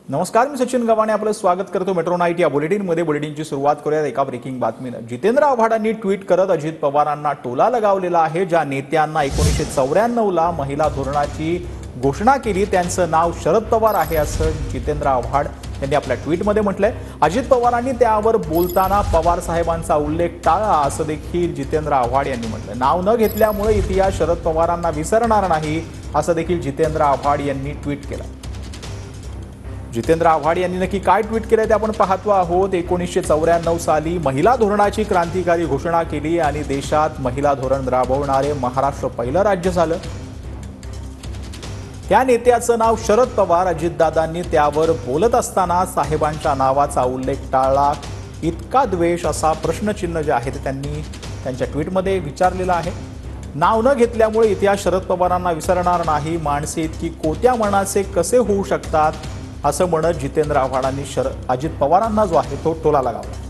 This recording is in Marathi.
नमस्कार, मी सचिन गव्हाणे आपलं स्वागत करतो मेट्रो नाईट या बुलेटिनमध्ये। बुलेटिनची सुरुवात करूया एका ब्रेकिंग बातमीने। जितेंद्र आव्हाडांनी ट्विट करत अजित पवारांना टोला लगावलेला आहे। ज्या नेत्यांना 1994 ला महिला धोरणाची घोषणा केली त्यांचं नाव शरद पवार आहे असं जितेंद्र आव्हाड यांनी आपल्या ट्विटमध्ये म्हटलंय। अजित पवारांनी त्यावर बोलताना पवार साहेबांचा उल्लेख टाळा असं देखील जितेंद्र आव्हाड यांनी म्हटलंय। नाव न घेतल्यामुळे इतिहास शरद पवारांना विसरणार नाही असं देखील जितेंद्र आव्हाड यांनी ट्विट केलं। जितेंद्र आव्हाड यांनी नक्की काय ट्विट केलंय ते आपण पाहतो आहोत। 1994 साली महिला धोरणाची क्रांतिकारी घोषणा केली आणि देशात महिला धोरण राबवणारे महाराष्ट्र पहिलं राज्य झालं। त्या नेत्याचं नाव शरद पवार। अजितदादांनी त्यावर बोलत असताना साहेबांच्या नावाचा उल्लेख टाळला। इतका द्वेष असा प्रश्नचिन्ह जे आहे ते त्यांनी त्यांच्या ट्विटमध्ये विचारलेला आहे। नाव न घेतल्यामुळे इतिहास शरद पवारांना विसरणार नाही। माणसे इतकी कोत्या मनाचे कसे होऊ शकतात असं म्हणत जितेंद्र आव्हाडांनी अजित पवारांना जो आहे तो टोला लगावला।